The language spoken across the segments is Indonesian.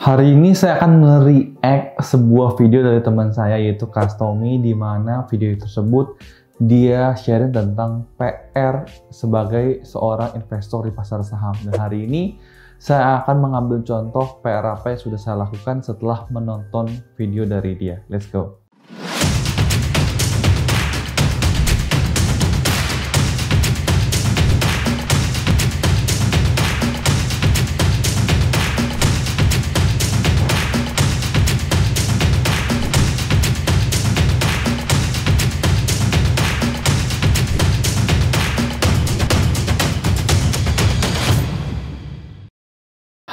Hari ini saya akan mereact sebuah video dari teman saya yaitu Kastomi, di mana video tersebut dia sharing tentang PR sebagai seorang investor di pasar saham. Dan hari ini saya akan mengambil contoh PR apa yang sudah saya lakukan setelah menonton video dari dia. Let's go.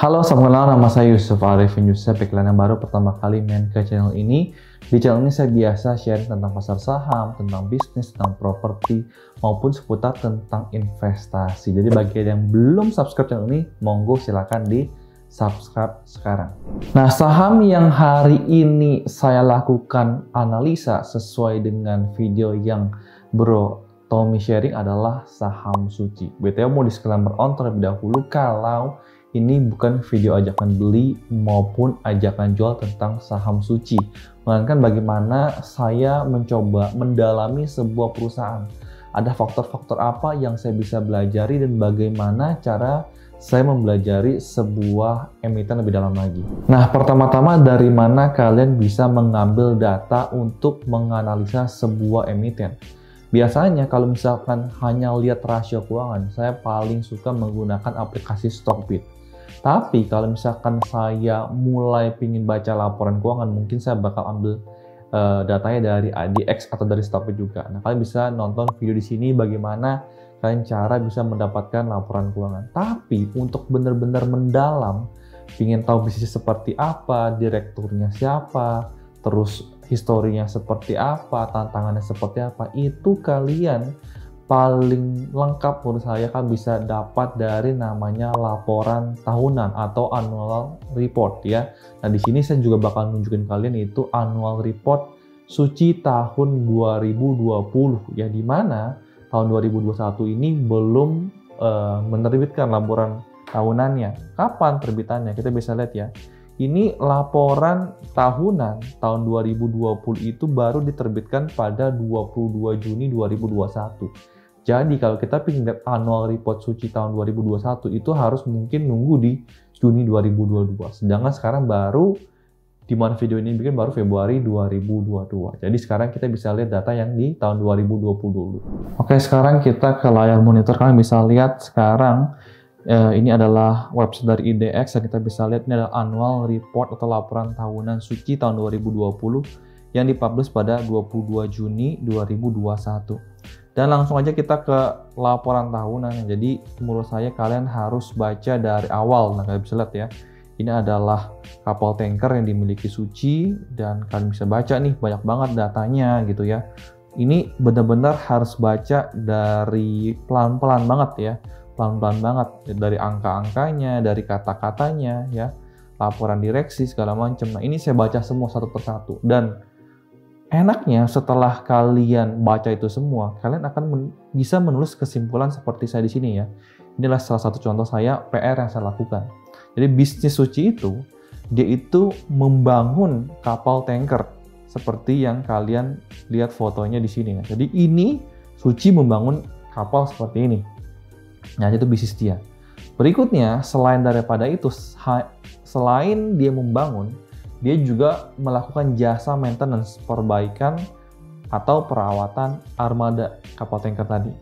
Halo, selamat malam. Nama saya Yusuf Arifin Yusuf. Bagi kalian yang baru pertama kali main ke channel ini, di channel ini saya biasa sharing tentang pasar saham, tentang bisnis, tentang properti, maupun seputar tentang investasi. Jadi bagi yang belum subscribe channel ini, monggo silakan di subscribe sekarang. Nah, saham yang hari ini saya lakukan analisa sesuai dengan video yang Bro Tommy sharing adalah saham Suci. BTW mau disclaimer on terlebih dahulu kalau ini bukan video ajakan beli maupun ajakan jual tentang saham Suci, melainkan bagaimana saya mencoba mendalami sebuah perusahaan. Ada faktor-faktor apa yang saya bisa belajari dan bagaimana cara saya mempelajari sebuah emiten lebih dalam lagi. Nah, pertama-tama dari mana kalian bisa mengambil data untuk menganalisa sebuah emiten? Biasanya kalau misalkan hanya lihat rasio keuangan, saya paling suka menggunakan aplikasi Stockbit. Tapi kalau misalkan saya mulai pingin baca laporan keuangan, mungkin saya bakal ambil datanya dari ADX atau dari Stockbit juga. Nah, kalian bisa nonton video di sini bagaimana kalian cara bisa mendapatkan laporan keuangan. Tapi untuk benar-benar mendalam, pingin tahu bisnisnya seperti apa, direkturnya siapa, terus historinya seperti apa, tantangannya seperti apa, itu kalian paling lengkap menurut saya kan bisa dapat dari namanya laporan tahunan atau annual report ya. Nah, di sini saya juga bakal nunjukin kalian itu annual report Suci tahun 2020 ya, di mana tahun 2021 ini belum menerbitkan laporan tahunannya. Kapan terbitannya? Kita bisa lihat ya. Ini laporan tahunan tahun 2020 itu baru diterbitkan pada 22 Juni 2021. Jadi kalau kita ingin lihat annual report Suci tahun 2021 itu harus mungkin nunggu di Juni 2022. Sedangkan sekarang baru, di mana video ini bikin baru Februari 2022. Jadi sekarang kita bisa lihat data yang di tahun 2020 dulu. Oke, sekarang kita ke layar monitor. Kalian bisa lihat sekarang ini adalah website dari IDX dan kita bisa lihat ini adalah annual report atau laporan tahunan Suci tahun 2020 yang dipublish pada 22 Juni 2021. Dan langsung aja kita ke laporan tahunan. Jadi menurut saya kalian harus baca dari awal. Nah, kalian bisa lihat ya. Ini adalah kapal tanker yang dimiliki Suci dan kalian bisa baca nih banyak banget datanya gitu ya. Ini benar-benar harus baca dari pelan-pelan banget ya. Pelan-pelan banget dari angka-angkanya, dari kata-katanya ya, laporan direksi segala macam. Nah, ini saya baca semua satu persatu dan enaknya setelah kalian baca itu semua, kalian akan bisa menulis kesimpulan seperti saya di sini ya. Inilah salah satu contoh saya PR yang saya lakukan. Jadi bisnis Suci itu dia itu membangun kapal tanker seperti yang kalian lihat fotonya di sini ya. Jadi ini Suci membangun kapal seperti ini. Nah, itu bisnis dia. Berikutnya, selain daripada itu, selain dia membangun, dia juga melakukan jasa maintenance, perbaikan atau perawatan armada kapal tanker tadi.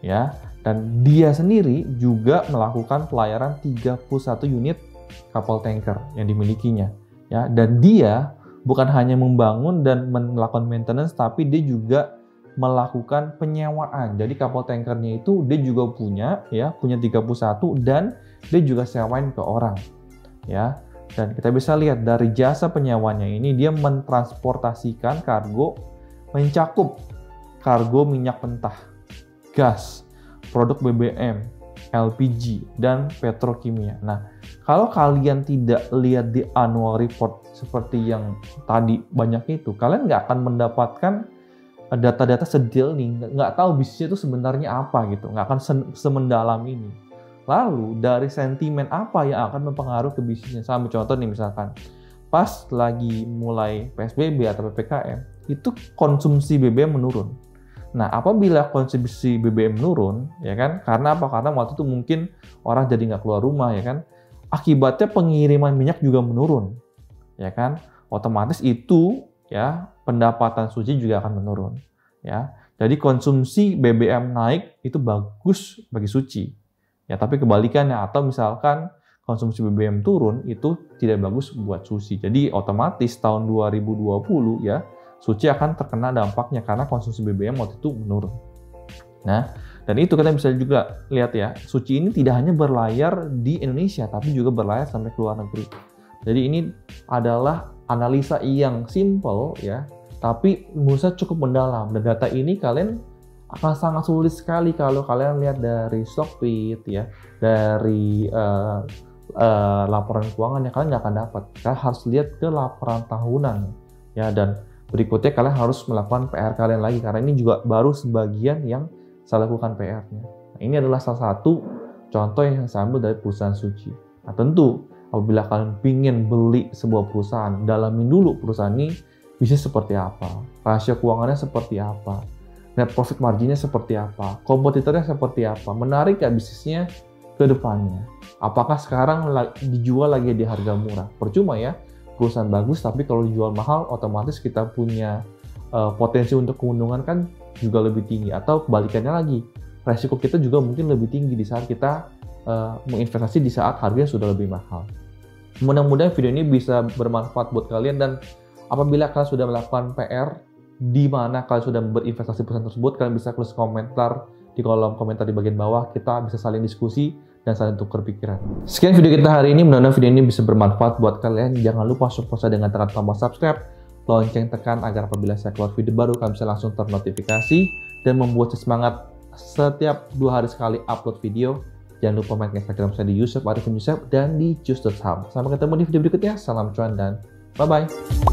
Ya, dan dia sendiri juga melakukan pelayaran 31 unit kapal tanker yang dimilikinya. Ya, dan dia bukan hanya membangun dan melakukan maintenance, tapi dia juga melakukan penyewaan. Jadi kapal tankernya itu dia juga punya 31 dan dia juga sewain ke orang. Ya. Dan kita bisa lihat dari jasa penyewanya ini dia mentransportasikan kargo, mencakup kargo minyak mentah, gas, produk BBM, LPG dan petrokimia. Nah, kalau kalian tidak lihat di annual report seperti yang tadi banyak itu, kalian nggak akan mendapatkan data-data sedetail nih, nggak tahu bisnisnya itu sebenarnya apa gitu, nggak akan semendalam ini. Lalu dari sentimen apa yang akan mempengaruhi ke bisnisnya? Sama contoh nih misalkan, pas lagi mulai PSBB atau PPKM, itu konsumsi BBM menurun. Nah, apabila konsumsi BBM menurun, ya kan? Karena apa? Karena waktu itu mungkin orang jadi nggak keluar rumah, ya kan? Akibatnya pengiriman minyak juga menurun, ya kan? Otomatis itu, ya, pendapatan Suci juga akan menurun, ya. Jadi konsumsi BBM naik itu bagus bagi Suci, ya. Tapi kebalikannya, atau misalkan konsumsi BBM turun itu tidak bagus buat Suci. Jadi otomatis tahun 2020 ya, Suci akan terkena dampaknya karena konsumsi BBM waktu itu menurun. Nah, dan itu kita bisa juga lihat ya, Suci ini tidak hanya berlayar di Indonesia, tapi juga berlayar sampai ke luar negeri. Jadi ini adalah analisa yang simple ya, tapi menurut saya cukup mendalam. Dan data ini kalian akan sangat sulit sekali kalau kalian lihat dari Stockbit ya, dari laporan keuangan yang kalian nggak akan dapat. Kalian harus lihat ke laporan tahunan ya, dan berikutnya kalian harus melakukan PR kalian lagi, karena ini juga baru sebagian yang saya lakukan PR-nya. Nah, ini adalah salah satu contoh yang saya ambil dari perusahaan Suci. Nah, tentu apabila kalian ingin beli sebuah perusahaan, dalamin dulu perusahaan ini bisnis seperti apa, rasio keuangannya seperti apa, net profit marginnya seperti apa, kompetitornya seperti apa, menarik ya bisnisnya ke depannya. Apakah sekarang dijual lagi di harga murah? Percuma ya, perusahaan bagus, tapi kalau dijual mahal, otomatis kita punya potensi untuk keuntungan kan juga lebih tinggi. Atau kebalikannya lagi, resiko kita juga mungkin lebih tinggi di saat kita menginvestasi di saat harganya sudah lebih mahal. Mudah-mudahan video ini bisa bermanfaat buat kalian, dan apabila kalian sudah melakukan PR, di mana kalian sudah berinvestasi perusahaan tersebut, kalian bisa tulis komentar di kolom komentar di bagian bawah. Kita bisa saling diskusi dan saling tukar pikiran. Sekian video kita hari ini, mudah-mudahan video ini bisa bermanfaat buat kalian. Jangan lupa support saya dengan tekan tombol subscribe, lonceng tekan agar apabila saya keluar video baru, kalian bisa langsung ternotifikasi dan membuat saya semangat setiap 2 hari sekali upload video. Jangan lupa main ke Instagram saya di Yusuf Arifin Yusuf dan di Just.Ham. Sampai ketemu di video berikutnya. Salam cuan dan bye-bye.